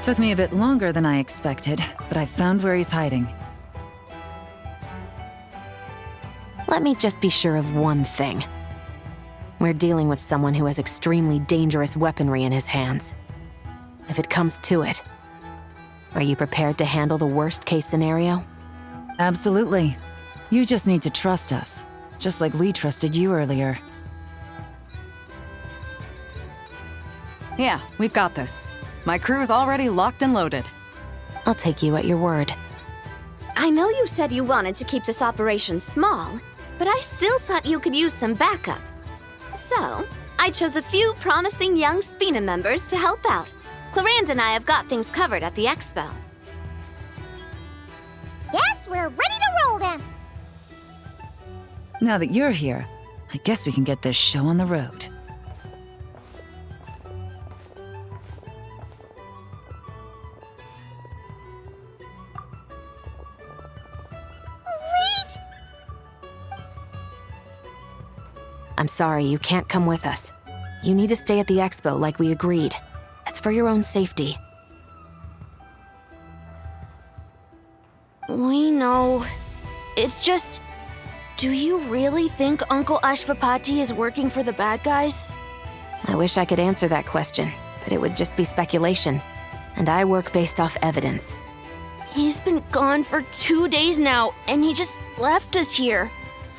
Took me a bit longer than I expected, but I found where he's hiding. Let me just be sure of one thing. We're dealing with someone who has extremely dangerous weaponry in his hands. If it comes to it, are you prepared to handle the worst-case scenario? Absolutely. You just need to trust us, just like we trusted you earlier. Yeah, we've got this. My crew's already locked and loaded. I'll take you at your word. I know you said you wanted to keep this operation small, but I still thought you could use some backup. So, I chose a few promising young Spina members to help out. Clarande and I have got things covered at the expo. Guess we're ready to roll then. Now that you're here, I guess we can get this show on the road. Wait! I'm sorry, you can't come with us. You need to stay at the expo like we agreed. It's for your own safety. We know. It's just... Do you really think Uncle Ashvapati is working for the bad guys? I wish I could answer that question, but it would just be speculation. And I work based off evidence. He's been gone for 2 days now, and he just left us here.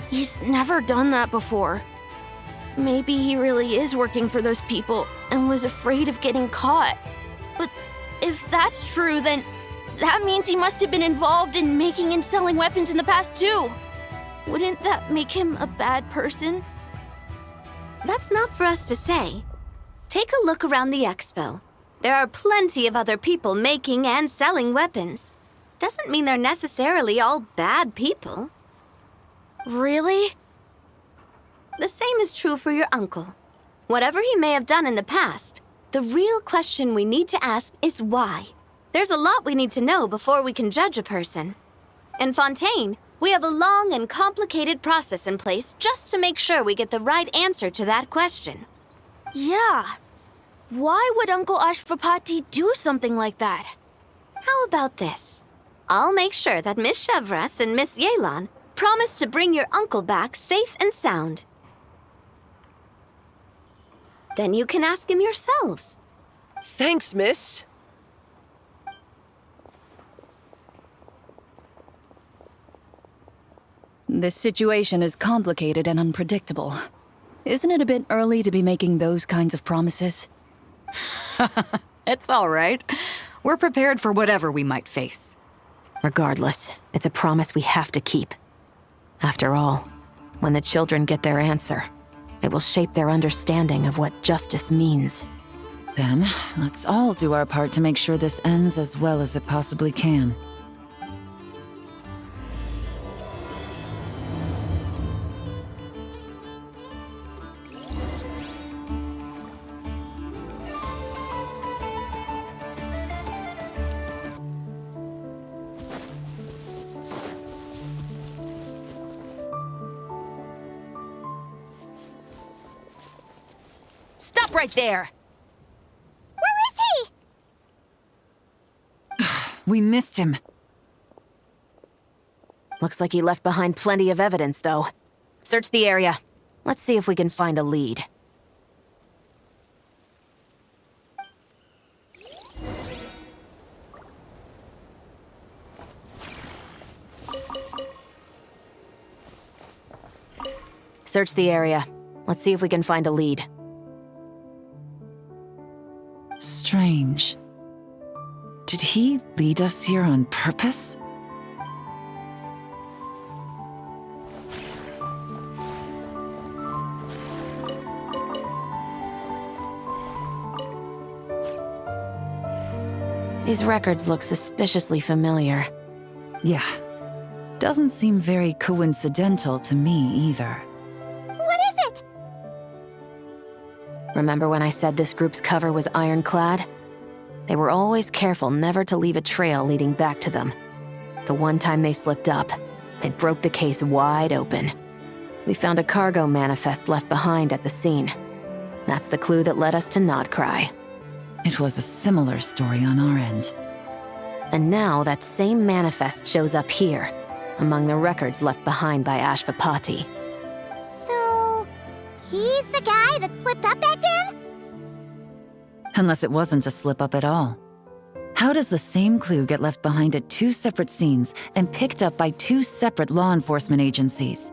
He's never done that before. Maybe he really is working for those people and was afraid of getting caught. But if that's true, then that means he must have been involved in making and selling weapons in the past too. Wouldn't that make him a bad person? That's not for us to say. Take a look around the expo. There are plenty of other people making and selling weapons. Doesn't mean they're necessarily all bad people. Really? The same is true for your uncle. Whatever he may have done in the past, the real question we need to ask is why. There's a lot we need to know before we can judge a person. In Fontaine, we have a long and complicated process in place just to make sure we get the right answer to that question. Yeah. Why would Uncle Ashvapati do something like that? How about this? I'll make sure that Miss Chevras and Miss Yelan promise to bring your uncle back safe and sound. Then you can ask him yourselves. Thanks, miss. This situation is complicated and unpredictable. Isn't it a bit early to be making those kinds of promises? It's all right. We're prepared for whatever we might face. Regardless, it's a promise we have to keep. After all, when the children get their answer, it will shape their understanding of what justice means. Then, let's all do our part to make sure this ends as well as it possibly can. Stop right there! Where is he? We missed him. Looks like he left behind plenty of evidence, though. Search the area. Let's see if we can find a lead. Search the area. Let's see if we can find a lead. Strange. Did he lead us here on purpose? These records look suspiciously familiar. Yeah. Doesn't seem very coincidental to me either. What is it? Remember when I said this group's cover was ironclad? They were always careful never to leave a trail leading back to them. The one time they slipped up, it broke the case wide open. We found a cargo manifest left behind at the scene. That's the clue that led us to Nodcry. It was a similar story on our end. And now that same manifest shows up here, among the records left behind by Ashvapati. So, he's the guy that slipped up back then? Unless it wasn't a slip-up at all. How does the same clue get left behind at two separate scenes and picked up by two separate law enforcement agencies?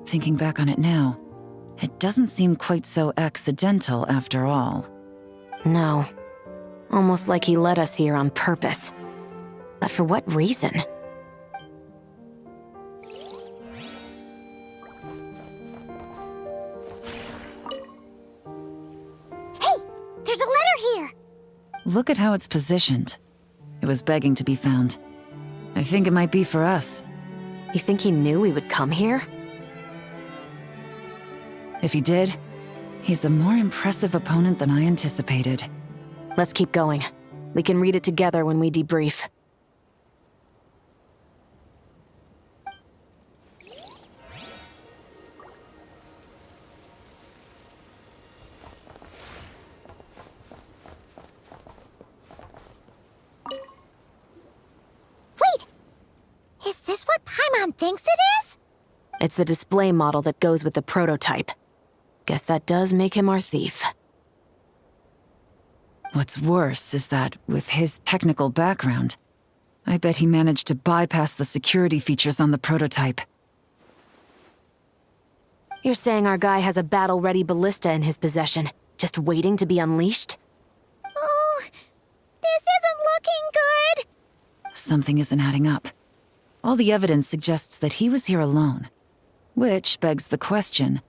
Thinking back on it now, it doesn't seem quite so accidental after all. No. Almost like he led us here on purpose. But for what reason? Hey, there's a letter here! Look at how it's positioned. It was begging to be found. I think it might be for us. You think he knew we would come here? If he did, he's a more impressive opponent than I anticipated. Let's keep going. We can read it together when we debrief. Wait! Is this what Paimon thinks it is? It's the display model that goes with the prototype. Guess that does make him our thief. What's worse is that, with his technical background, I bet he managed to bypass the security features on the prototype. You're saying our guy has a battle-ready ballista in his possession, just waiting to be unleashed? Oh, this isn't looking good! Something isn't adding up. All the evidence suggests that he was here alone. Which begs the question,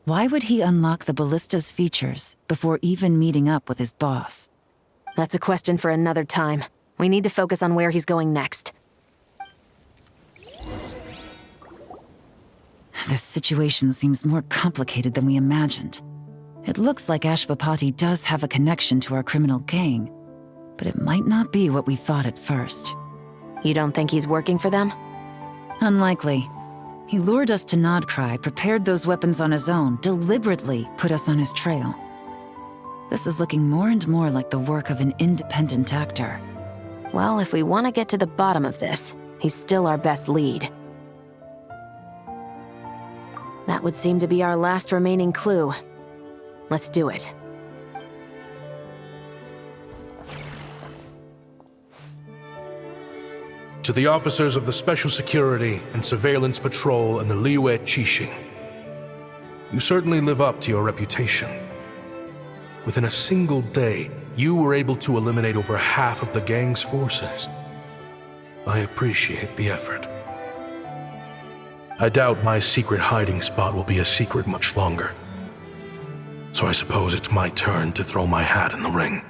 why would he unlock the ballista's features before even meeting up with his boss? That's a question for another time. We need to focus on where he's going next. This situation seems more complicated than we imagined. It looks like Ashvapati does have a connection to our criminal gang, but it might not be what we thought at first. You don't think he's working for them? Unlikely. He lured us to Nodcry, prepared those weapons on his own, deliberately put us on his trail. This is looking more and more like the work of an independent actor. Well, if we want to get to the bottom of this, he's still our best lead. That would seem to be our last remaining clue. Let's do it. To the officers of the Special Security and Surveillance Patrol and the Liyue Qixing, you certainly live up to your reputation. Within a single day, you were able to eliminate over half of the gang's forces. I appreciate the effort. I doubt my secret hiding spot will be a secret much longer. So I suppose it's my turn to throw my hat in the ring.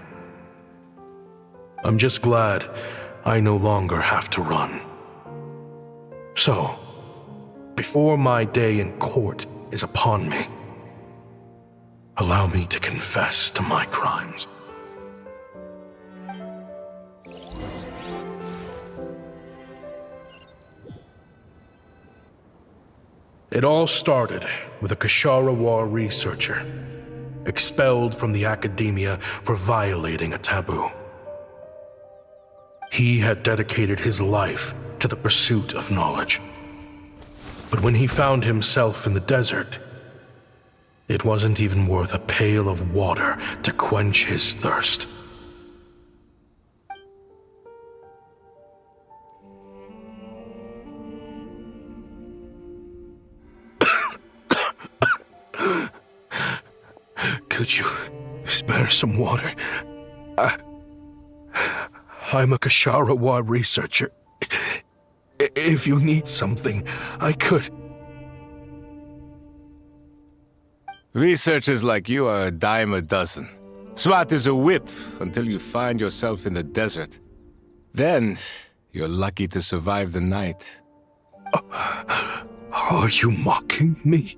I'm just glad I no longer have to run. So, before my day in court is upon me, allow me to confess to my crimes. It all started with a Kashara War researcher, expelled from the academia for violating a taboo. He had dedicated his life to the pursuit of knowledge. But when he found himself in the desert, it wasn't even worth a pail of water to quench his thirst. Could you spare some water? I'm a Kashara War researcher. If you need something, I could. Researchers like you are a dime a dozen. Smart as a whip until you find yourself in the desert. Then, you're lucky to survive the night. Are you mocking me?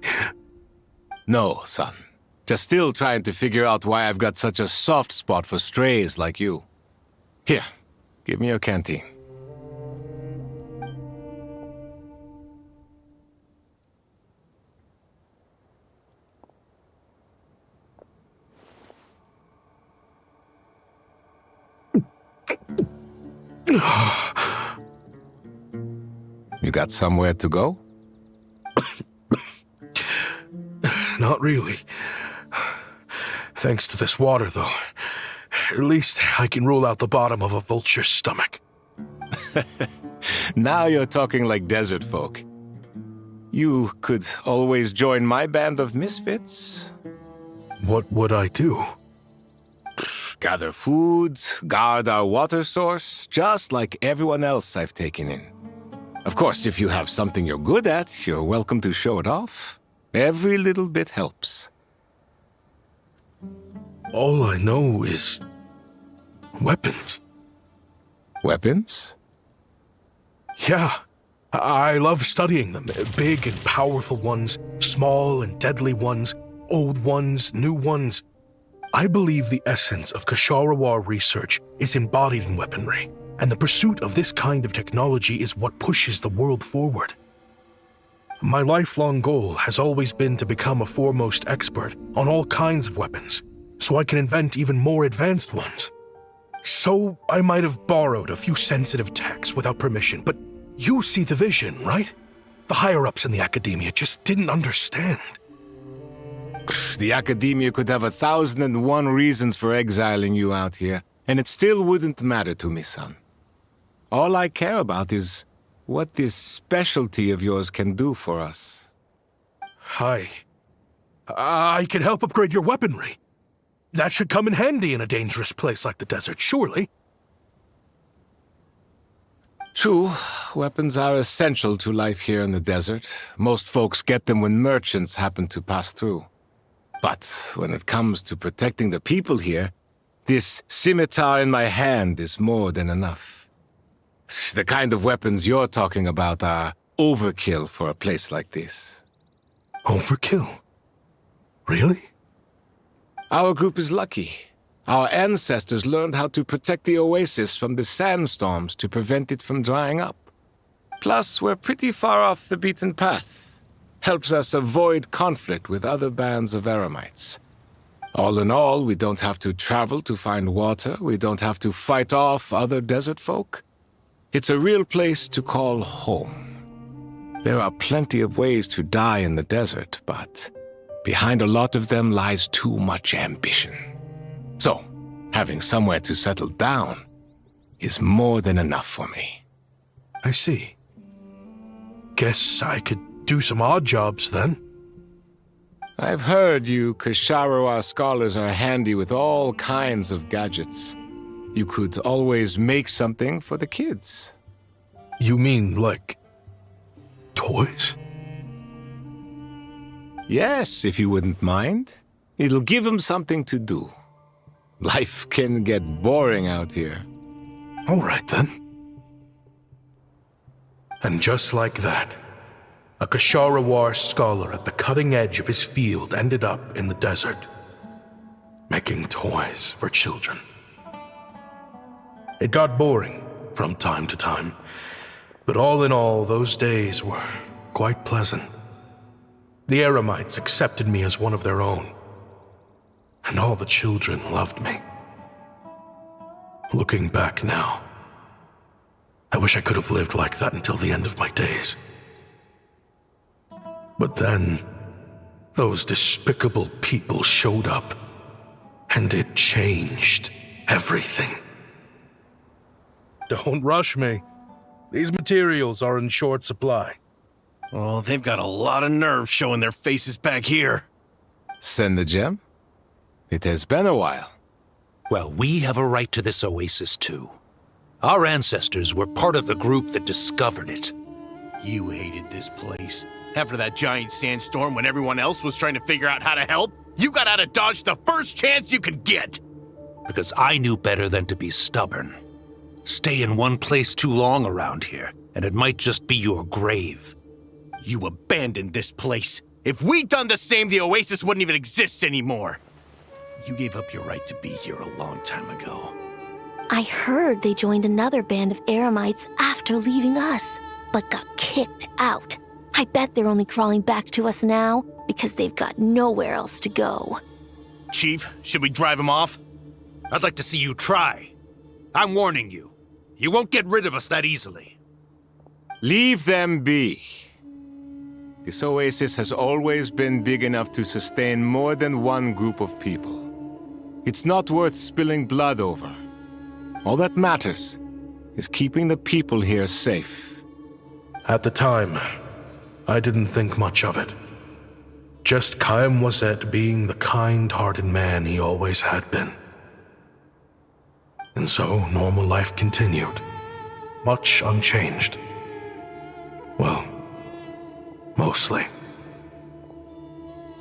No, son. Just still trying to figure out why I've got such a soft spot for strays like you. Here, give me your canteen. You got somewhere to go? Not really. Thanks to this water, though. At least I can rule out the bottom of a vulture's stomach. Now you're talking like desert folk. You could always join my band of misfits. What would I do? Gather food, guard our water source, just like everyone else I've taken in. Of course, if you have something you're good at, you're welcome to show it off. Every little bit helps. All I know is weapons. Weapons? Yeah, I love studying them. Big and powerful ones, small and deadly ones, old ones, new ones. I believe the essence of Kshatriya research is embodied in weaponry, and the pursuit of this kind of technology is what pushes the world forward. My lifelong goal has always been to become a foremost expert on all kinds of weapons, so I can invent even more advanced ones. So I might have borrowed a few sensitive techs without permission, but you see the vision, right? The higher-ups in the academia just didn't understand. The academia could have 1,001 reasons for exiling you out here, and it still wouldn't matter to me, son. All I care about is what this specialty of yours can do for us. I can help upgrade your weaponry. That should come in handy in a dangerous place like the desert, surely. True, weapons are essential to life here in the desert. Most folks get them when merchants happen to pass through. But when it comes to protecting the people here, this scimitar in my hand is more than enough. The kind of weapons you're talking about are overkill for a place like this. Overkill? Really? Our group is lucky. Our ancestors learned how to protect the oasis from the sandstorms to prevent it from drying up. Plus, we're pretty far off the beaten path. Helps us avoid conflict with other bands of Eremites. All in all, we don't have to travel to find water. We don't have to fight off other desert folk. It's a real place to call home. There are plenty of ways to die in the desert, but behind a lot of them lies too much ambition. So, having somewhere to settle down is more than enough for me. I see. Guess I could do some odd jobs then. I've heard you Kshatriya scholars are handy with all kinds of gadgets. You could always make something for the kids. You mean, like, toys? Yes, if you wouldn't mind. It'll give them something to do. Life can get boring out here. All right, then. And just like that, a Kshatriya scholar at the cutting edge of his field ended up in the desert, making toys for children. It got boring from time to time, but all in all, those days were quite pleasant. The Eremites accepted me as one of their own, and all the children loved me. Looking back now, I wish I could have lived like that until the end of my days. But then, those despicable people showed up, and it changed everything. Don't rush me. These materials are in short supply. Oh, they've got a lot of nerve showing their faces back here. Send the gem? It has been a while. Well, we have a right to this oasis too. Our ancestors were part of the group that discovered it. You hated this place. After that giant sandstorm when everyone else was trying to figure out how to help, you got out of Dodge the first chance you could get. Because I knew better than to be stubborn. Stay in one place too long around here, and it might just be your grave. You abandoned this place. If we'd done the same, the oasis wouldn't even exist anymore. You gave up your right to be here a long time ago. I heard they joined another band of Eremites after leaving us, but got kicked out. I bet they're only crawling back to us now because they've got nowhere else to go. Chief, should we drive him off? I'd like to see you try. I'm warning you. You won't get rid of us that easily. Leave them be. This oasis has always been big enough to sustain more than one group of people. It's not worth spilling blood over. All that matters is keeping the people here safe. At the time, I didn't think much of it. Just Chaim Wazet being the kind-hearted man he always had been. And so, normal life continued, much unchanged. Well, mostly.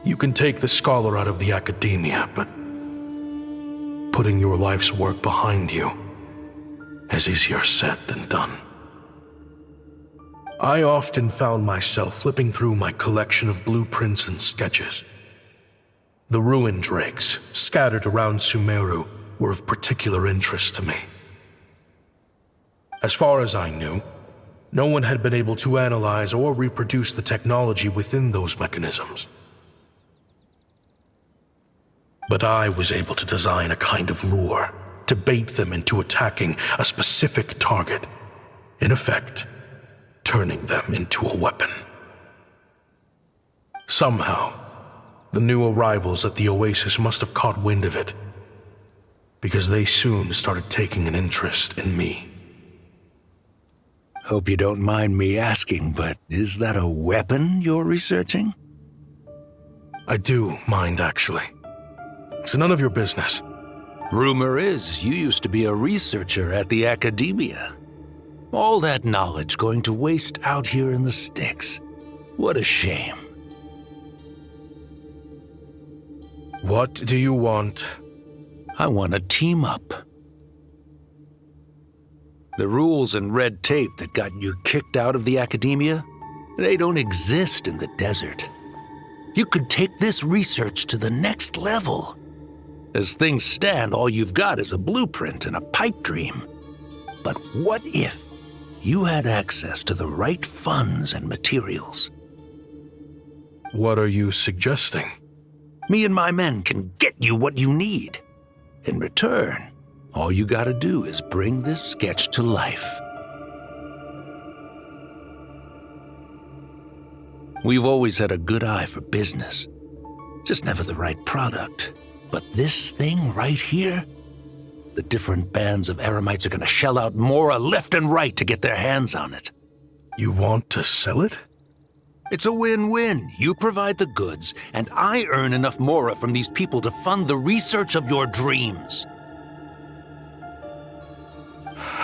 You can take the scholar out of the academia, but putting your life's work behind you is easier said than done. I often found myself flipping through my collection of blueprints and sketches. The ruin drakes scattered around Sumeru were of particular interest to me. As far as I knew, no one had been able to analyze or reproduce the technology within those mechanisms. But I was able to design a kind of lure to bait them into attacking a specific target, in effect, turning them into a weapon. Somehow, the new arrivals at the oasis must have caught wind of it, because they soon started taking an interest in me. Hope you don't mind me asking, but is that a weapon you're researching? I do mind, actually. It's none of your business. Rumor is you used to be a researcher at the academia. All that knowledge going to waste out here in the sticks. What a shame. What do you want? I want to team up. The rules and red tape that got you kicked out of the academia, they don't exist in the desert. You could take this research to the next level. As things stand, all you've got is a blueprint and a pipe dream. But what if you had access to the right funds and materials? What are you suggesting? Me and my men can get you what you need. In return, all you gotta do is bring this sketch to life. We've always had a good eye for business, just never the right product. But this thing right here, the different bands of Eremites are gonna shell out Mora left and right to get their hands on it. You want to sell it? It's a win-win. You provide the goods, and I earn enough Mora from these people to fund the research of your dreams.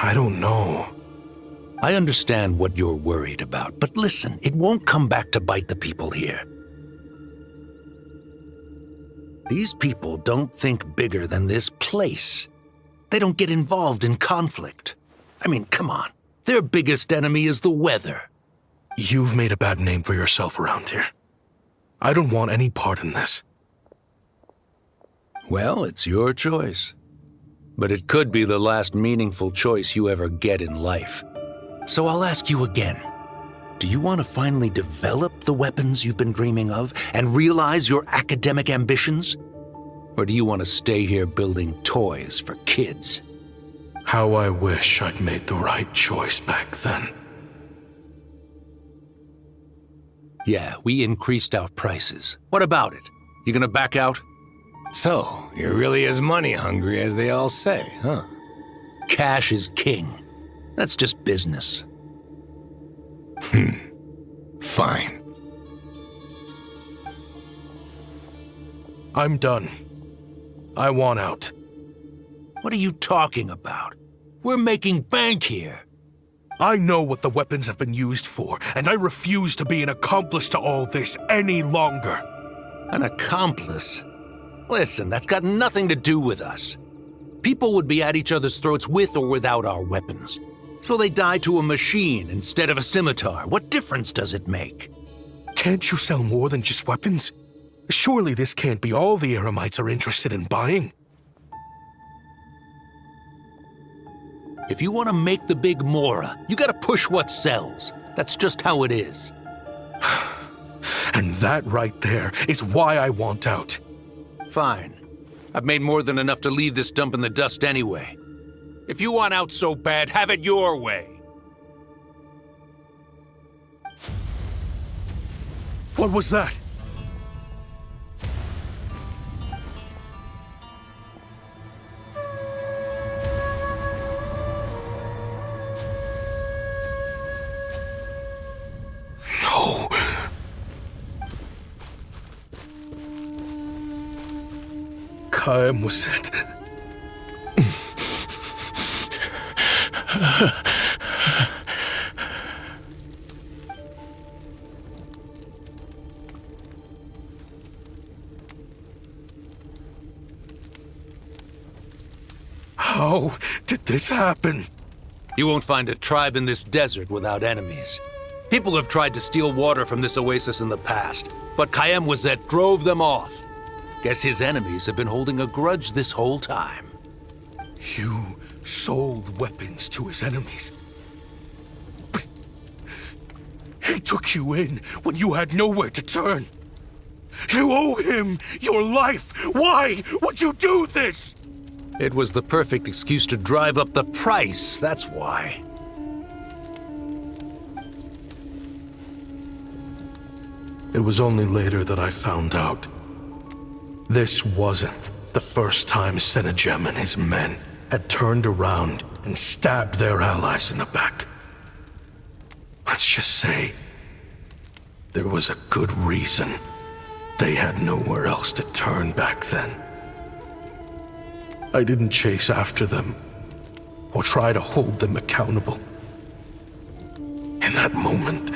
I don't know. I understand what you're worried about, but listen, it won't come back to bite the people here. These people don't think bigger than this place. They don't get involved in conflict. I mean, come on. Their biggest enemy is the weather. You've made a bad name for yourself around here. I don't want any part in this. Well, it's your choice. But it could be the last meaningful choice you ever get in life. So I'll ask you again. Do you want to finally develop the weapons you've been dreaming of and realize your academic ambitions? Or do you want to stay here building toys for kids? How I wish I'd made the right choice back then. Yeah, we increased our prices. What about it? You gonna back out? So, you're really as money hungry as they all say, huh? Cash is king. That's just business. Fine. I'm done. I want out. What are you talking about? We're making bank here. I know what the weapons have been used for, and I refuse to be an accomplice to all this any longer. An accomplice? Listen, that's got nothing to do with us. People would be at each other's throats with or without our weapons. So they die to a machine instead of a scimitar. What difference does it make? Can't you sell more than just weapons? Surely this can't be all the Eremites are interested in buying. If you want to make the big Mora, you gotta push what sells. That's just how it is. And that right there is why I want out. Fine. I've made more than enough to leave this dump in the dust anyway. If you want out so bad, have it your way. What was that? No. Kaim was it. How did this happen? You won't find a tribe in this desert without enemies. People have tried to steal water from this oasis in the past, but Kaim Wazet drove them off. Guess his enemies have been holding a grudge this whole time. You sold weapons to his enemies. But he took you in when you had nowhere to turn. You owe him your life. Why would you do this? It was the perfect excuse to drive up the price, that's why. It was only later that I found out. This wasn't the first time Senegem and his men had turned around and stabbed their allies in the back. Let's just say there was a good reason they had nowhere else to turn back then. I didn't chase after them or try to hold them accountable. In that moment,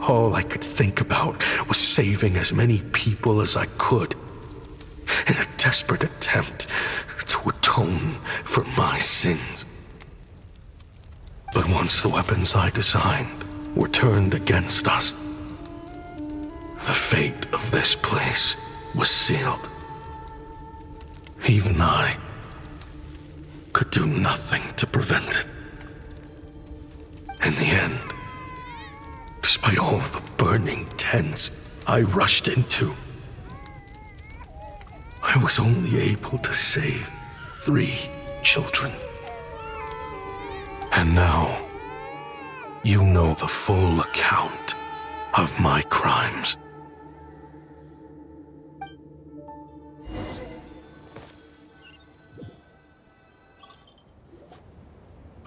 all I could think about was saving as many people as I could in a desperate attempt to atone for my sins. But once the weapons I designed were turned against us, the fate of this place was sealed. Even I could do nothing to prevent it. In the end, despite all the burning tents I rushed into, I was only able to save 3 children. And now, you know the full account of my crimes.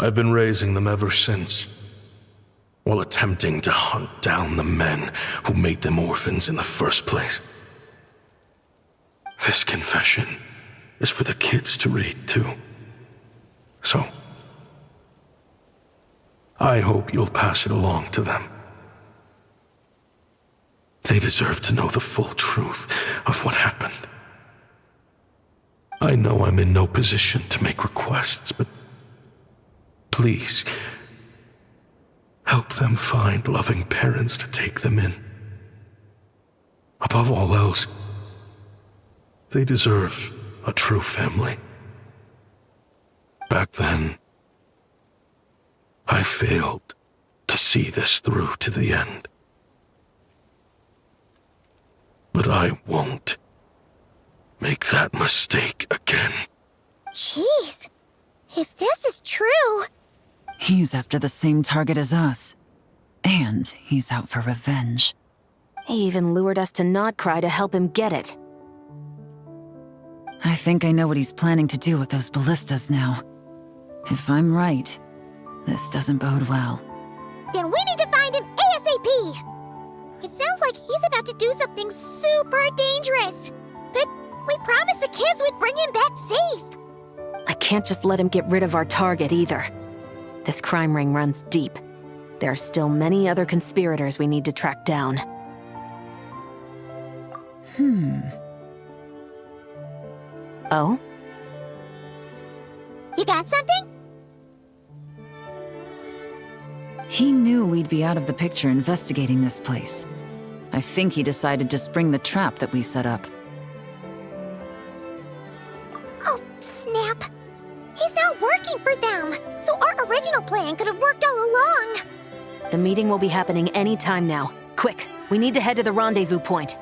I've been raising them ever since, while attempting to hunt down the men who made them orphans in the first place. This confession is for the kids to read too. So, I hope you'll pass it along to them. They deserve to know the full truth of what happened. I know I'm in no position to make requests, but please, help them find loving parents to take them in. Above all else, they deserve a true family. Back then, I failed to see this through to the end. But I won't make that mistake again. Jeez, if this is true... He's after the same target as us. And he's out for revenge. He even lured us to Notcry to help him get it. I think I know what he's planning to do with those ballistas now. If I'm right, this doesn't bode well. Then we need to find him ASAP! It sounds like he's about to do something super dangerous. But we promised the kids we'd bring him back safe. I can't just let him get rid of our target either. This crime ring runs deep. There are still many other conspirators we need to track down. Oh? You got something? He knew we'd be out of the picture investigating this place. I think he decided to spring the trap that we set up. Oh, snap. He's not working for them, so our original plan could have worked all along. The meeting will be happening any time now. Quick, we need to head to the rendezvous point.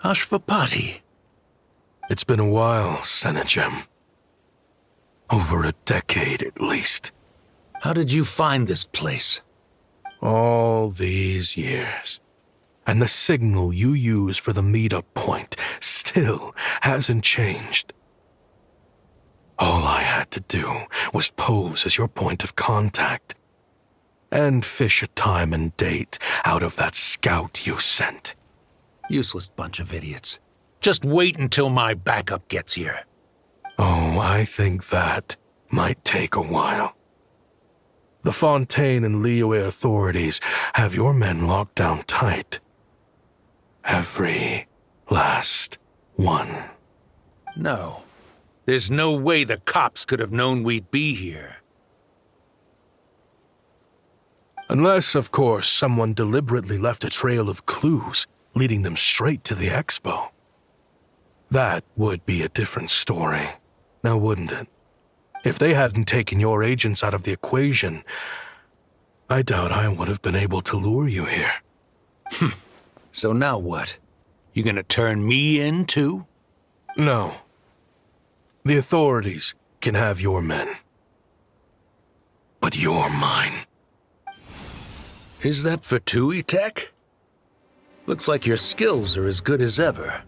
Ashvapati. It's been a while, Senegem. Over a decade at least. How did you find this place? All these years. And the signal you use for the meetup point still hasn't changed. All I had to do was pose as your point of contact and fish a time and date out of that scout you sent. Useless bunch of idiots. Just wait until my backup gets here. Oh, I think that might take a while. The Fontaine and Liyue authorities have your men locked down tight. Every last one. No. There's no way the cops could have known we'd be here. Unless, of course, someone deliberately left a trail of clues leading them straight to the expo. That would be a different story, now wouldn't it? If they hadn't taken your agents out of the equation, I doubt I would have been able to lure you here. So now what? You gonna turn me in, too? No. The authorities can have your men. But you're mine. Is that for Tui Tech? Looks like your skills are as good as ever.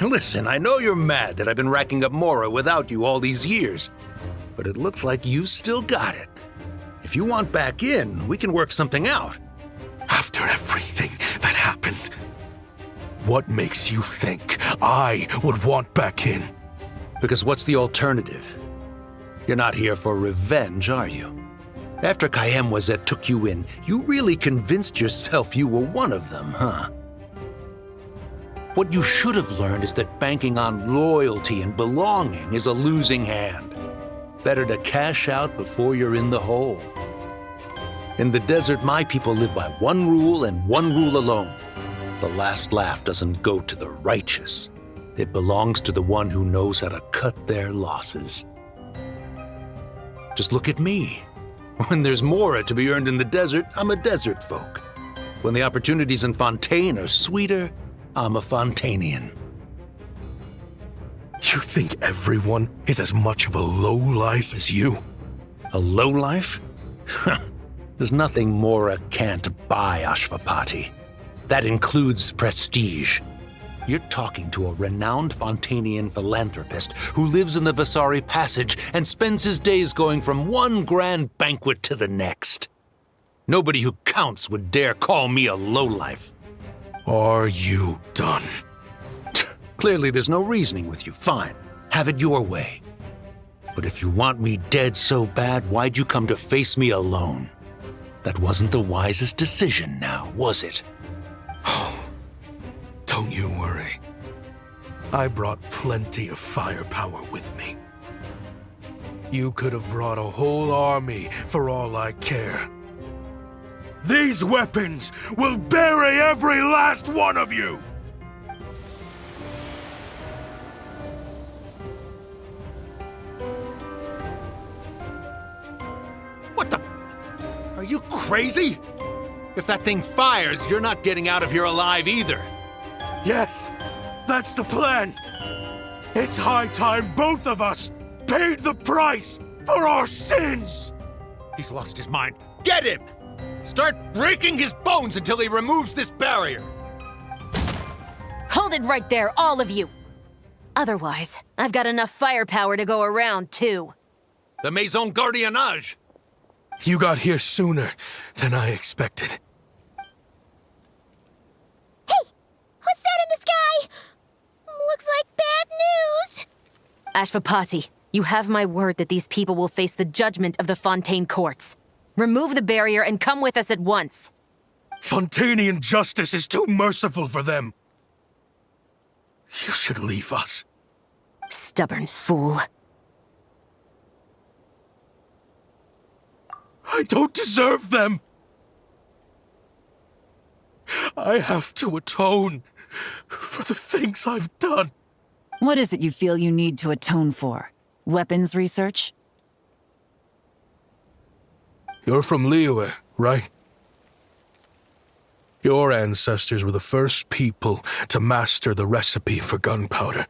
Listen, I know you're mad that I've been racking up Mora without you all these years, but it looks like you still got it. If you want back in, we can work something out. After everything that happened, what makes you think I would want back in? Because what's the alternative? You're not here for revenge, are you? After Kayemwazet took you in, you really convinced yourself you were one of them, huh? What you should have learned is that banking on loyalty and belonging is a losing hand. Better to cash out before you're in the hole. In the desert, my people live by one rule and one rule alone. The last laugh doesn't go to the righteous. It belongs to the one who knows how to cut their losses. Just look at me. When there's Mora to be earned in the desert, I'm a desert folk. When the opportunities in Fontaine are sweeter, I'm a Fontanian. You think everyone is as much of a lowlife as you? A lowlife? There's nothing Mora can't buy, Ashvapati. That includes prestige. You're talking to a renowned Fontanian philanthropist who lives in the Vasari Passage and spends his days going from one grand banquet to the next. Nobody who counts would dare call me a lowlife. Are you done? Clearly there's no reasoning with you. Fine, have it your way. But if you want me dead so bad, why'd you come to face me alone? That wasn't the wisest decision now, was it? Oh, don't you worry. I brought plenty of firepower with me. You could have brought a whole army for all I care. These weapons will bury every last one of you! What the? Are you crazy? If that thing fires, you're not getting out of here alive either. Yes, that's the plan. It's high time both of us paid the price for our sins! He's lost his mind. Get him! Start breaking his bones until he removes this barrier! Hold it right there, all of you! Otherwise, I've got enough firepower to go around, too. The Maison Gardiennage! You got here sooner than I expected. Hey! What's that in the sky? Looks like bad news! Ashvapati, you have my word that these people will face the judgment of the Fontaine courts. Remove the barrier and come with us at once. Fontanian justice is too merciful for them. You should leave us. Stubborn fool. I don't deserve them. I have to atone for the things I've done. What is it you feel you need to atone for? Weapons research? You're from Liyue, right? Your ancestors were the first people to master the recipe for gunpowder.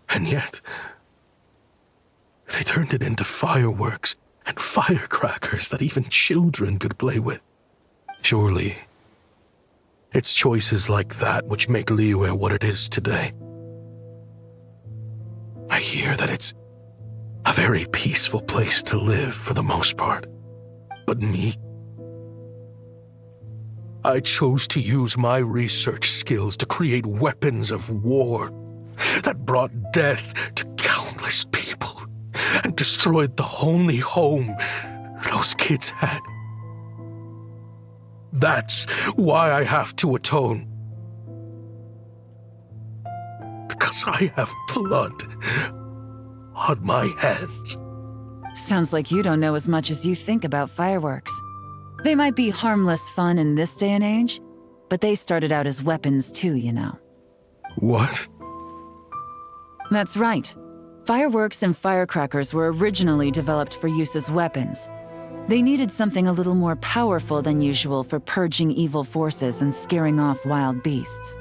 And yet, they turned it into fireworks and firecrackers that even children could play with. Surely, it's choices like that which make Liyue what it is today. I hear that it's a very peaceful place to live for the most part. But me, I chose to use my research skills to create weapons of war that brought death to countless people and destroyed the only home those kids had. That's why I have to atone. Because I have blood on my hands. Sounds like you don't know as much as you think about fireworks. They might be harmless fun in this day and age, but they started out as weapons too, you know. What? That's right. Fireworks and firecrackers were originally developed for use as weapons. They needed something a little more powerful than usual for purging evil forces and scaring off wild beasts.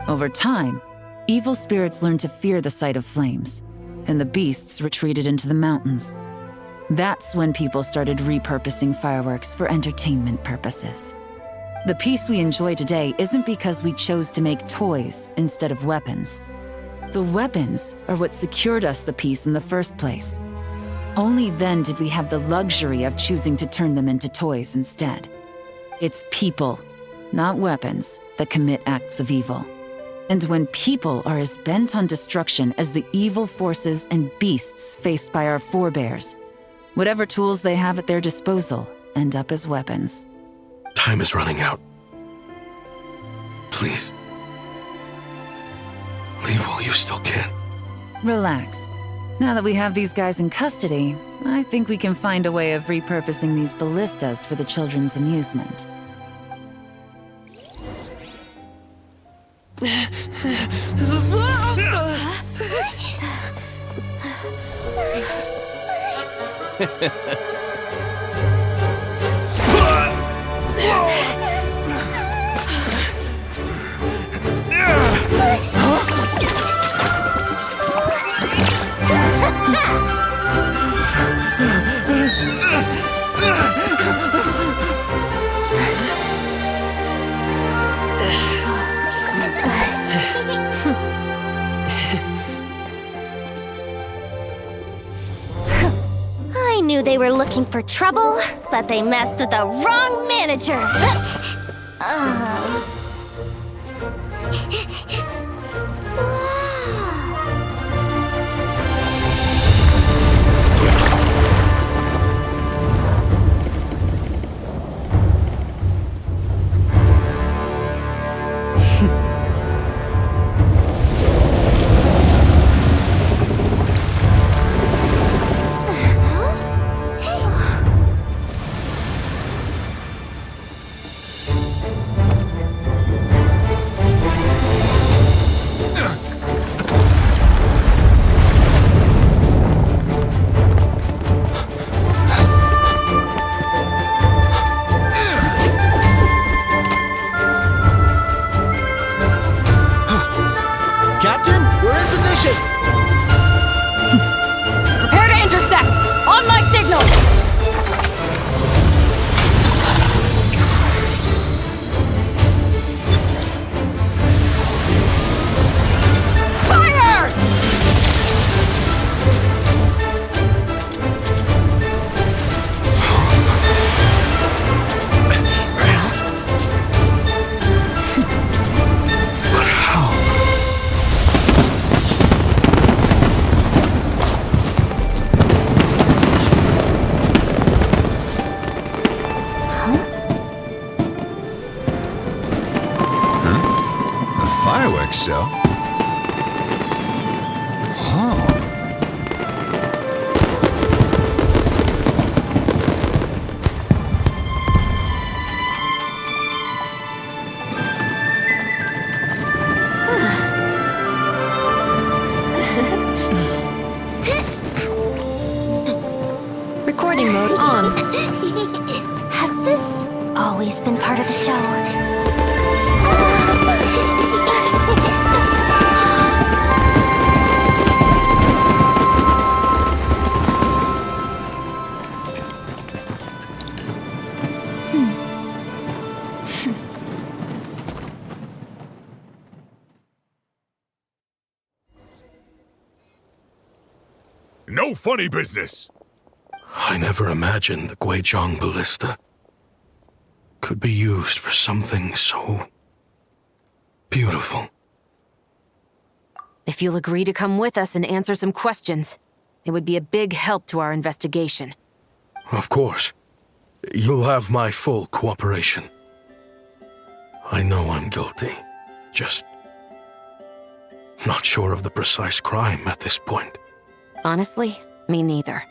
Over time, evil spirits learned to fear the sight of flames, and the beasts retreated into the mountains. That's when people started repurposing fireworks for entertainment purposes. The peace we enjoy today isn't because we chose to make toys instead of weapons. The weapons are what secured us the peace in the first place. Only then did we have the luxury of choosing to turn them into toys instead. It's people, not weapons, that commit acts of evil. And when people are as bent on destruction as the evil forces and beasts faced by our forebears, whatever tools they have at their disposal end up as weapons. Time is running out. Please. Leave while you still can. Relax. Now that we have these guys in custody, I think we can find a way of repurposing these ballistas for the children's amusement. I knew they were looking for trouble, but they messed with the wrong manager. Captain, we're in position! Prepare to intercept! On my signal! Fire! Fireworks show? Oh. Recording mode on. Has this always been part of the show? No funny business! I never imagined the Guizhong ballista could be used for something so beautiful. If you'll agree to come with us and answer some questions, it would be a big help to our investigation. Of course. You'll have my full cooperation. I know I'm guilty. Just not sure of the precise crime at this point. Honestly, me neither.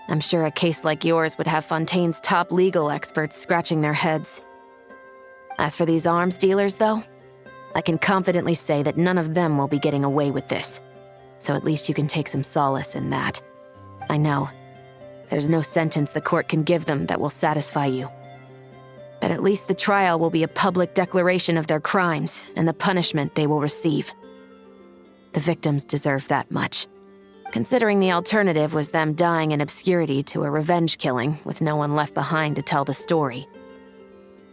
I'm sure a case like yours would have Fontaine's top legal experts scratching their heads. As for these arms dealers, though, I can confidently say that none of them will be getting away with this. So at least you can take some solace in that. I know. There's no sentence the court can give them that will satisfy you. But at least the trial will be a public declaration of their crimes and the punishment they will receive. The victims deserve that much. Considering the alternative was them dying in obscurity to a revenge killing with no one left behind to tell the story.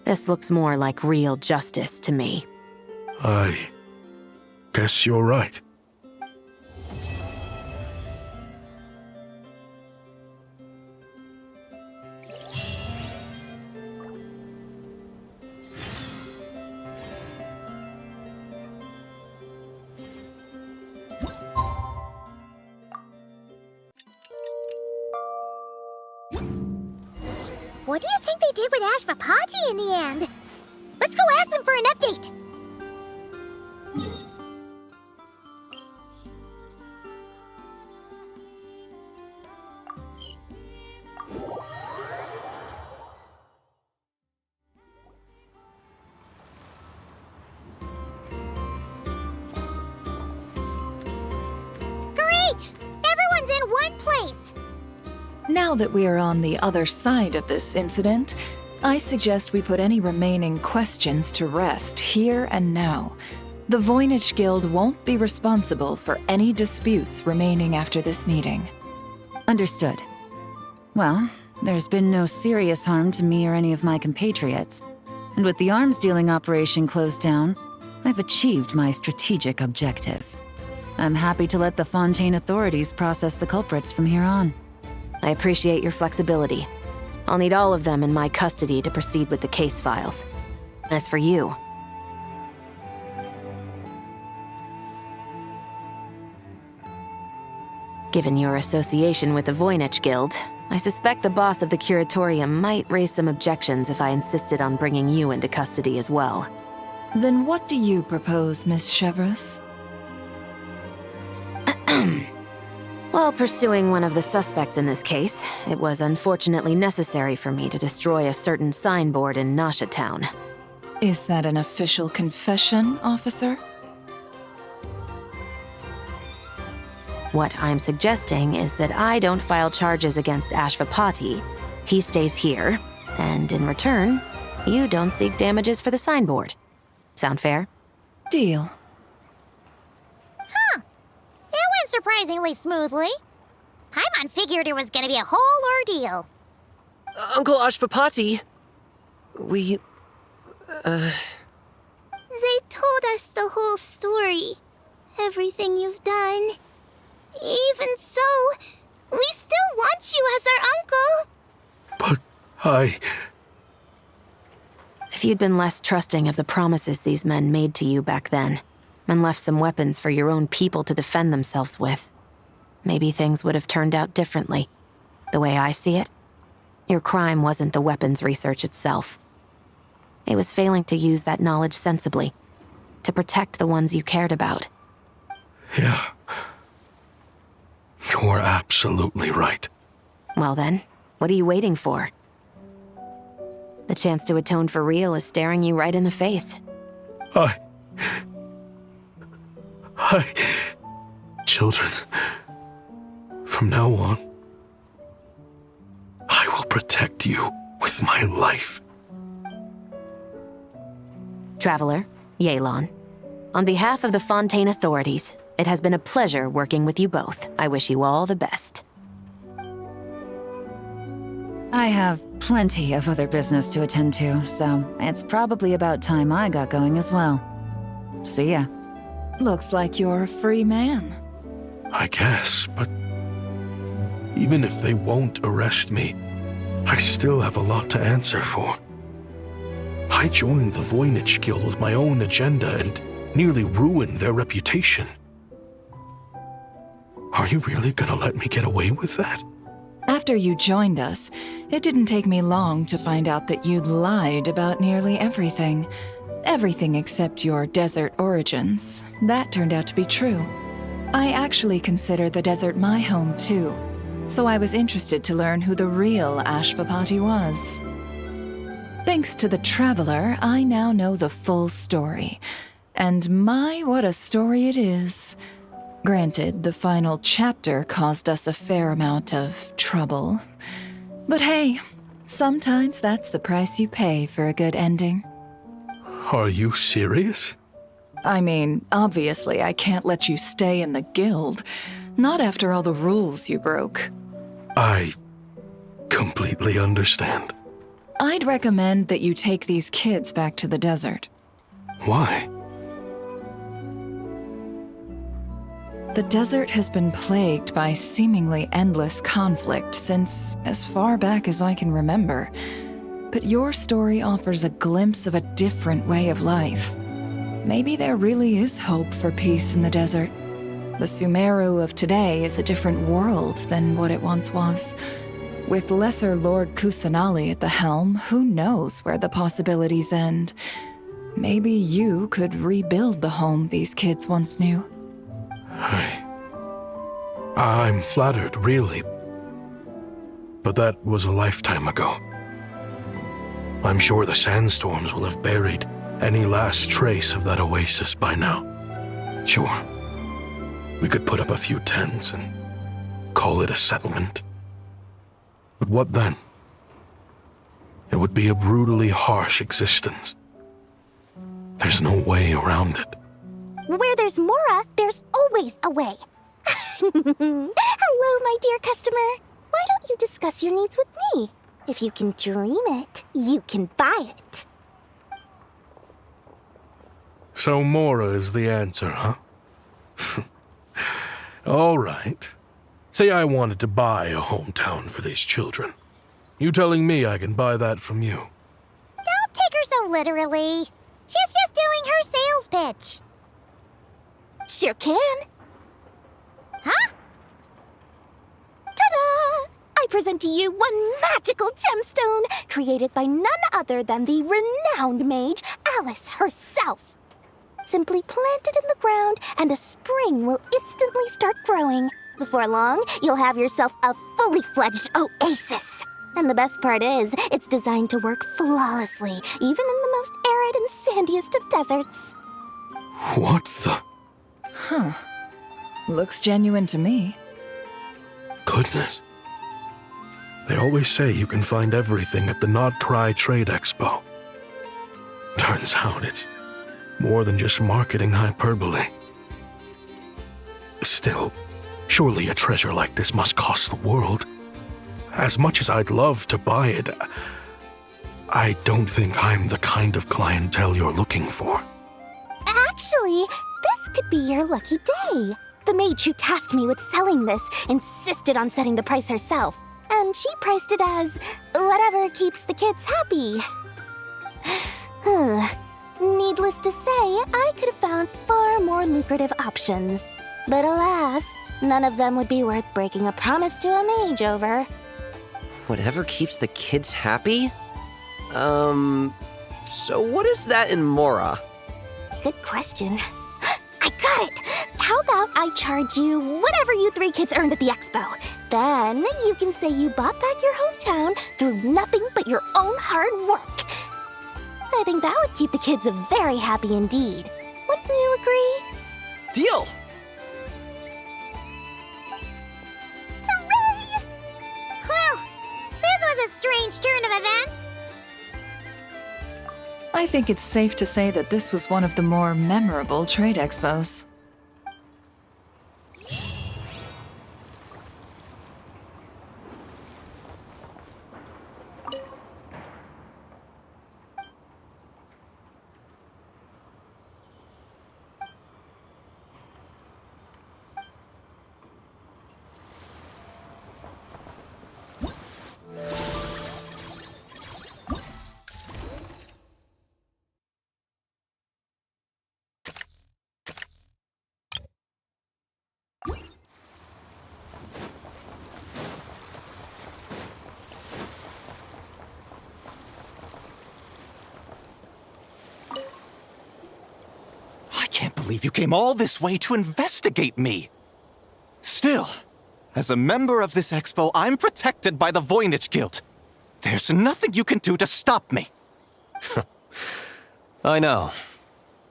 This looks more like real justice to me. I guess you're right. What do you think they did with Ashvapati in the end? Let's go ask them for an update. Great! Everyone's in one place! Now that we are on the other side of this incident, I suggest we put any remaining questions to rest here and now. The Voynich Guild won't be responsible for any disputes remaining after this meeting. Understood. Well, there's been no serious harm to me or any of my compatriots. And with the arms dealing operation closed down, I've achieved my strategic objective. I'm happy to let the Fontaine authorities process the culprits from here on. I appreciate your flexibility. I'll need all of them in my custody to proceed with the case files. As for you... Given your association with the Voynich Guild, I suspect the boss of the Curatorium might raise some objections if I insisted on bringing you into custody as well. Then what do you propose, Miss Chevreuse? While pursuing one of the suspects in this case, it was unfortunately necessary for me to destroy a certain signboard in Nasha Town. Is that an official confession, officer? What I'm suggesting is that I don't file charges against Ashvapati. He stays here, and in return, you don't seek damages for the signboard. Sound fair? Deal. Huh. That went surprisingly smoothly. Paimon figured it was gonna be a whole ordeal. Uncle Ashvapati, we... They told us the whole story. Everything you've done. Even so, we still want you as our uncle. But If you'd been less trusting of the promises these men made to you back then, and left some weapons for your own people to defend themselves with, maybe things would have turned out differently. The way I see it, your crime wasn't the weapons research itself. It was failing to use that knowledge sensibly, to protect the ones you cared about. Yeah. You're absolutely right. Well then, what are you waiting for? The chance to atone for real is staring you right in the face. Children, from now on, protect you with my life. Traveler, Yelan. On behalf of the Fontaine authorities, it has been a pleasure working with you both. I wish you all the best. I have plenty of other business to attend to, so it's probably about time I got going as well. See ya. Looks like you're a free man. I guess, but even if they won't arrest me, I still have a lot to answer for. I joined the Voynich Guild with my own agenda and nearly ruined their reputation. Are you really gonna let me get away with that? After you joined us, it didn't take me long to find out that you'd lied about nearly everything. Everything except your desert origins. That turned out to be true. I actually consider the desert my home too, so I was interested to learn who the real Ashvapati was. Thanks to the Traveler, I now know the full story. And my, what a story it is. Granted, the final chapter caused us a fair amount of trouble. But hey, sometimes that's the price you pay for a good ending. Are you serious? I mean, obviously I can't let you stay in the guild. Not after all the rules you broke. I completely understand. I'd recommend that you take these kids back to the desert. Why? The desert has been plagued by seemingly endless conflict since as far back as I can remember. But your story offers a glimpse of a different way of life. Maybe there really is hope for peace in the desert. The Sumeru of today is a different world than what it once was. With Lesser Lord Kusanali at the helm, who knows where the possibilities end? Maybe you could rebuild the home these kids once knew. I'm flattered, really. But that was a lifetime ago. I'm sure the sandstorms will have buried any last trace of that oasis by now. Sure, we could put up a few tents and call it a settlement. But what then? It would be a brutally harsh existence. There's no way around it. Where there's Mora, there's always a way. Hello, my dear customer. Why don't you discuss your needs with me? If you can dream it, you can buy it. So Mora is the answer, huh? All right. Say I wanted to buy a hometown for these children. You telling me I can buy that from you? Don't take her so literally. She's just doing her sales pitch. Sure can. Huh? Ta-da! I present to you one magical gemstone created by none other than the renowned mage Alice herself. Simply plant it in the ground and a spring will instantly start growing. Before long, you'll have yourself a fully fledged oasis. And the best part is, it's designed to work flawlessly, even in the most arid and sandiest of deserts. What the? Huh. Looks genuine to me. Goodness. They always say you can find everything at the Not Cry Trade Expo. Turns out it's more than just marketing hyperbole. Still, surely a treasure like this must cost the world. As much as I'd love to buy it, I don't think I'm the kind of clientele you're looking for. Actually, this could be your lucky day. The mage who tasked me with selling this insisted on setting the price herself, and she priced it as whatever keeps the kids happy. Needless to say, I could have found far more lucrative options. But alas, none of them would be worth breaking a promise to a mage over. Whatever keeps the kids happy? So what is that in Mora? Good question. I got it! How about I charge you whatever you three kids earned at the expo? Then you can say you bought back your hometown through nothing but your own hard work. I think that would keep the kids very happy indeed. Wouldn't you agree? Deal! Hooray! Well, this was a strange turn of events. I think it's safe to say that this was one of the more memorable trade expos. I can't believe you came all this way to investigate me. Still, as a member of this expo, I'm protected by the Voynich Guild. There's nothing you can do to stop me. I know.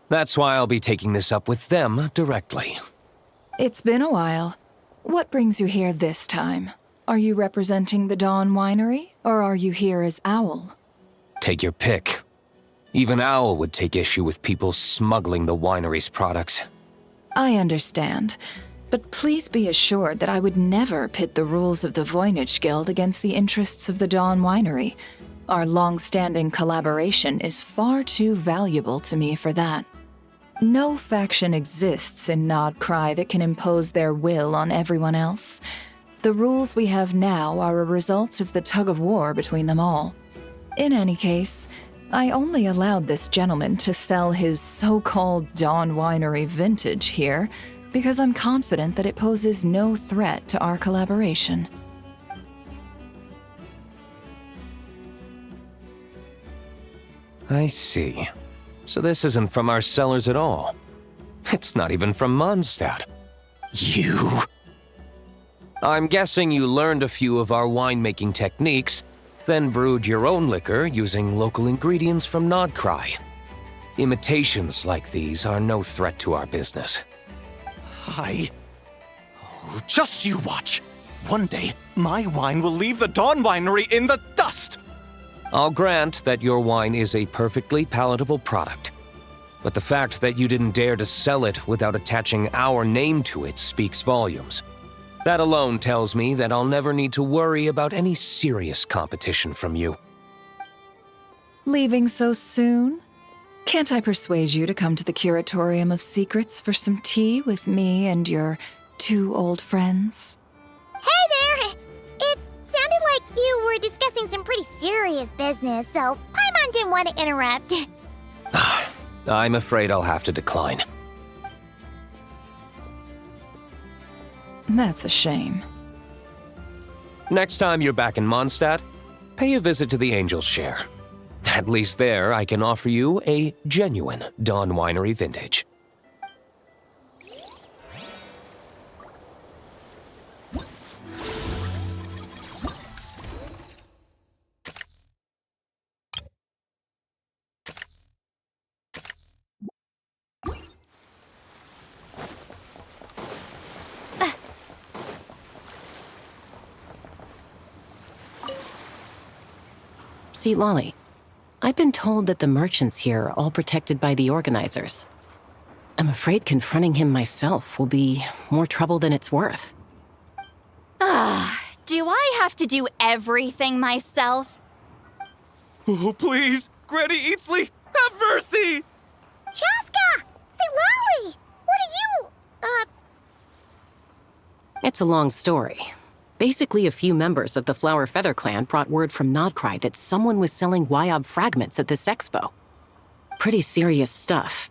That's why I'll be taking this up with them directly. It's been a while. What brings you here this time? Are you representing the Dawn Winery, or are you here as Owl? Take your pick. Even Owl would take issue with people smuggling the winery's products. I understand, but please be assured that I would never pit the rules of the Voynich Guild against the interests of the Dawn Winery. Our long-standing collaboration is far too valuable to me for that. No faction exists in Nodcry that can impose their will on everyone else. The rules we have now are a result of the tug-of-war between them all. In any case, I only allowed this gentleman to sell his so-called Dawn Winery vintage here because I'm confident that it poses no threat to our collaboration. I see. So this isn't from our cellars at all. It's not even from Mondstadt. You... I'm guessing you learned a few of our winemaking techniques, then brewed your own liquor using local ingredients from Nodcry. Imitations like these are no threat to our business. Oh, just you watch. One day, my wine will leave the Dawn Winery in the dust! I'll grant that your wine is a perfectly palatable product, but the fact that you didn't dare to sell it without attaching our name to it speaks volumes. That alone tells me that I'll never need to worry about any serious competition from you. Leaving so soon? Can't I persuade you to come to the Curatorium of Secrets for some tea with me and your two old friends? Hey there! It sounded like you were discussing some pretty serious business, so Paimon didn't want to interrupt. I'm afraid I'll have to decline. That's a shame. Next time you're back in Mondstadt, pay a visit to the Angel's Share. At least there, I can offer you a genuine Dawn Winery vintage. See, Lolly, I've been told that the merchants here are all protected by the organizers. I'm afraid confronting him myself will be more trouble than it's worth. Do I have to do everything myself? Oh, please! Granny Eatsley, have mercy! Chaska! Say, Lolly! What are you, It's a long story. Basically, a few members of the Flower Feather clan brought word from Nodcry that someone was selling Wyob fragments at this expo. Pretty serious stuff.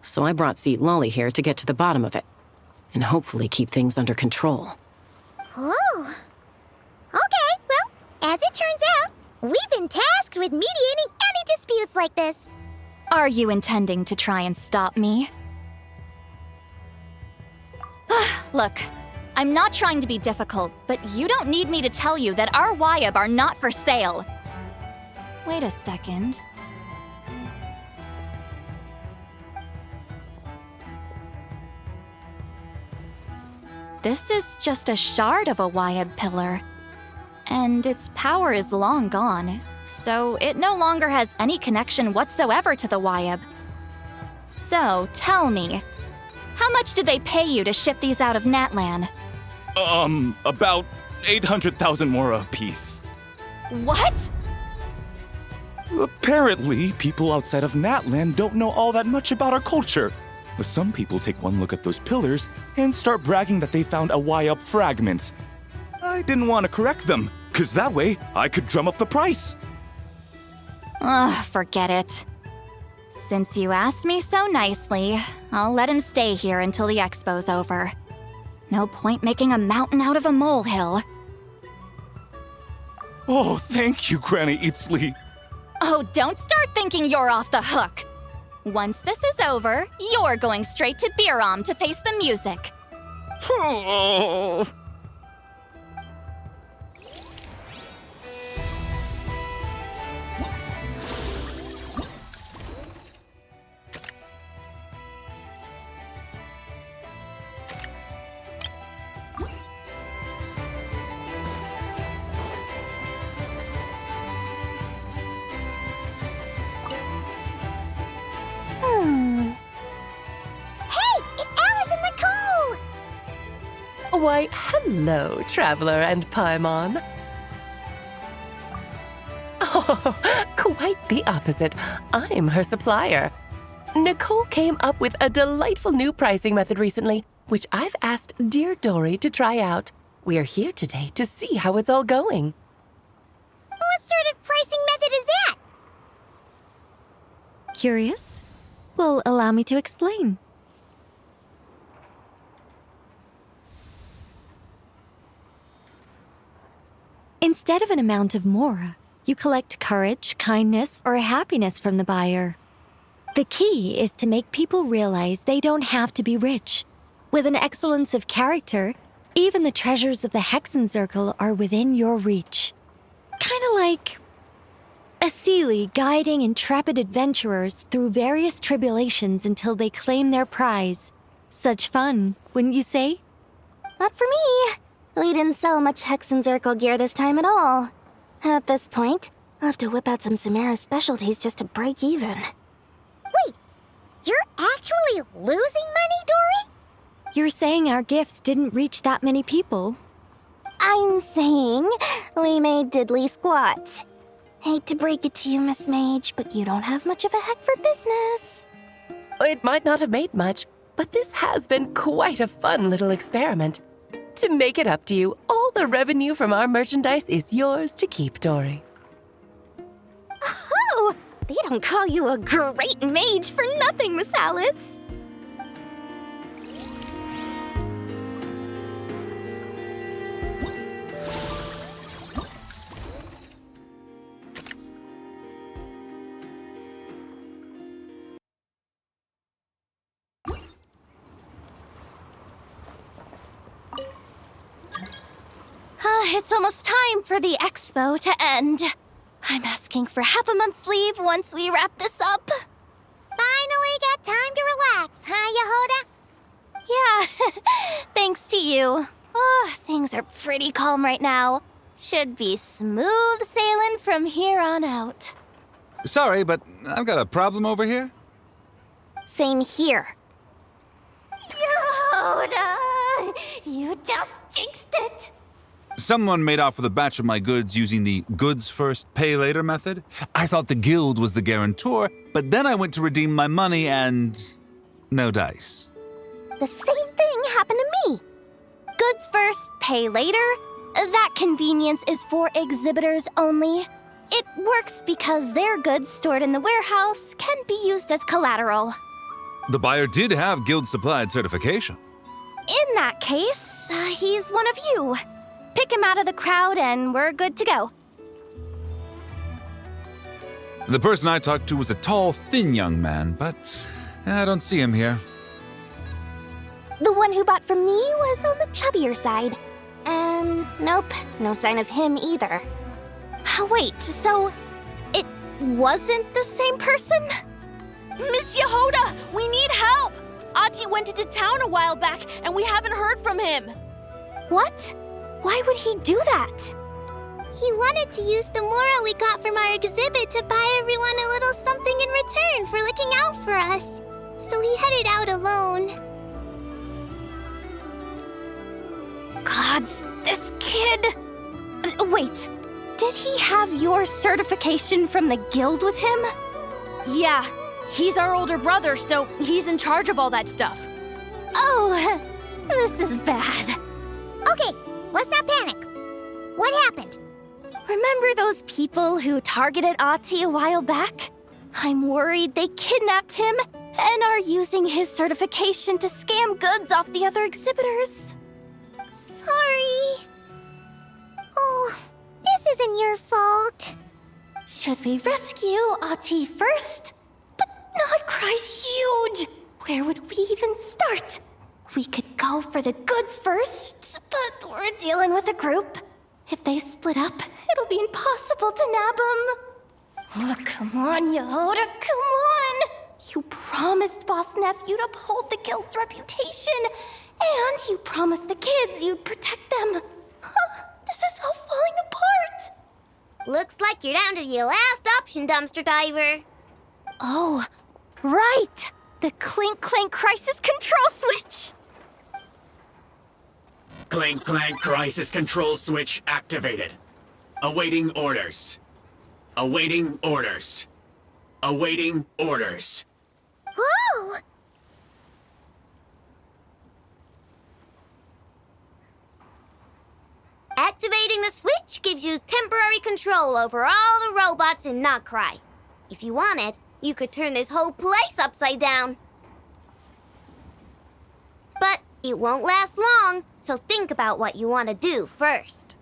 So I brought Seat Lolly here to get to the bottom of it, and hopefully keep things under control. Oh. Okay, well, as it turns out, we've been tasked with mediating any disputes like this. Are you intending to try and stop me? Look, I'm not trying to be difficult, but you don't need me to tell you that our Wyob are not for sale. Wait a second. This is just a shard of a Wyob pillar. and its power is long gone, so it no longer has any connection whatsoever to the Wyab. So, tell me, how much did they pay you to ship these out of Natlan? About 800,000 mora apiece. What? Apparently, people outside of Natlan don't know all that much about our culture. Some people take one look at those pillars and start bragging that they found a Wyab fragment. I didn't want to correct them, because that way I could drum up the price. Ugh, forget it. Since you asked me so nicely, I'll let him stay here until the expo's over. No point making a mountain out of a molehill. Oh, thank you, Granny Eatsley. Oh, don't start thinking you're off the hook. Once this is over, you're going straight to Biram to face the music. Oh. Why, hello, Traveler and Paimon. Oh, quite the opposite. I'm her supplier. Nicole came up with a delightful new pricing method recently, which I've asked dear Dory to try out. We're here today to see how it's all going. What sort of pricing method is that? Curious? Well, allow me to explain. Instead of an amount of mora, you collect courage, kindness, or happiness from the buyer. The key is to make people realize they don't have to be rich. With an excellence of character, even the treasures of the Hexen Circle are within your reach. Kinda like a Seelie guiding intrepid adventurers through various tribulations until they claim their prize. Such fun, wouldn't you say? Not for me. We didn't sell much Hexen Circle gear this time at all. At this point, I'll have to whip out some Samara specialties just to break even. Wait, you're actually losing money, Dory? You're saying our gifts didn't reach that many people? I'm saying we made diddly squat. Hate to break it to you, Miss Mage, but you don't have much of a heck for business. It might not have made much, but this has been quite a fun little experiment. To make it up to you, all the revenue from our merchandise is yours to keep, Dory. Oh, they don't call you a great mage for nothing, Miss Alice. It's almost time for the expo to end. I'm asking for half a month's leave once we wrap this up. Finally got time to relax, huh, Yehoda? Yeah, thanks to you. Oh, things are pretty calm right now. Should be smooth sailing from here on out. Sorry, but I've got a problem over here. Same here. Yehoda, you just jinxed it. Someone made off with a batch of my goods using the goods first, pay later method. I thought the guild was the guarantor, but then I went to redeem my money and no dice. The same thing happened to me. Goods first, pay later? That convenience is for exhibitors only. It works because their goods stored in the warehouse can be used as collateral. The buyer did have guild-supplied certification. In that case, he's one of you. Pick him out of the crowd and we're good to go. The person I talked to was a tall, thin young man, but I don't see him here. The one who bought from me was on the chubbier side. And nope, no sign of him either. Wait, so it wasn't the same person? Miss Yehoda, we need help! Ati went into town a while back and we haven't heard from him. What? Why would he do that? He wanted to use the Mora we got from our exhibit to buy everyone a little something in return for looking out for us. So he headed out alone. Gods, this kid... Wait, did he have your certification from the guild with him? Yeah, he's our older brother, so he's in charge of all that stuff. Oh, this is bad. Okay, let's not panic. What happened? Remember those people who targeted Ahti a while back? I'm worried they kidnapped him and are using his certification to scam goods off the other exhibitors. Sorry. Oh, this isn't your fault. Should we rescue Ahti first? But Notcry's huge! Where would we even start? We could go for the goods first, but we're dealing with a group. If they split up, it'll be impossible to nab them. Oh, come on, Yehoda, come on! You promised Boss Nephew to uphold the guild's reputation, and you promised the kids you'd protect them. This is all falling apart. Looks like you're down to your last option, dumpster diver. Oh, right! The Clink Clank Crisis Control Switch! Clank Clank Crisis Control Switch activated. Awaiting orders. Awaiting orders. Awaiting orders. Whoa! Activating the switch gives you temporary control over all the robots in Notcry. If you wanted, you could turn this whole place upside down. But it won't last long, so think about what you want to do first.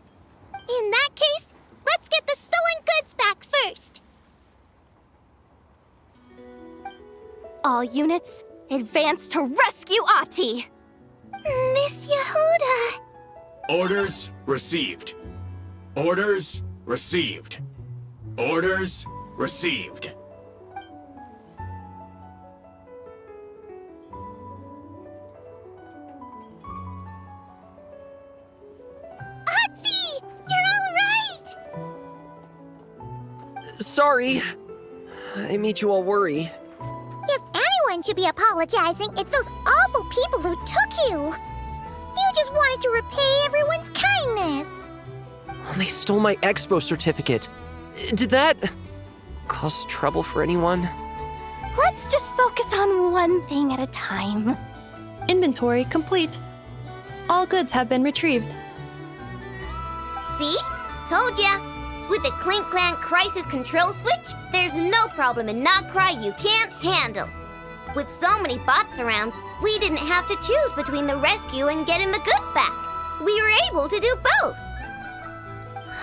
In that case, let's get the stolen goods back first. All units, advance to rescue Ahti! Miss Yehuda! Orders received. Orders received. Orders received. Ahti! You're all right! Sorry. I made you all worry. If anyone should be apologizing, it's those awful people who took you. You just wanted to repay everyone's kindness. They stole my expo certificate. Did that cause trouble for anyone? Let's just focus on one thing at a time. Inventory complete. All goods have been retrieved. See? Told ya. With the Clink Clank Crisis Control Switch, there's no problem in Notcry you can't handle. With so many bots around, we didn't have to choose between the rescue and getting the goods back. We were able to do both.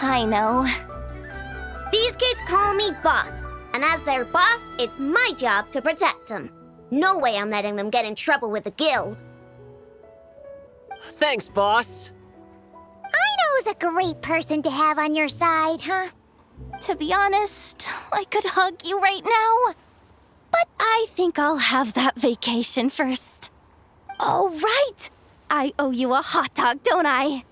I know. These kids call me boss, and as their boss, it's my job to protect them. No way I'm letting them get in trouble with the guild. Thanks, boss. Who's a great person to have on your side, huh? To be honest, I could hug you right now. But I think I'll have that vacation first. Oh, right! I owe you a hot dog, don't I?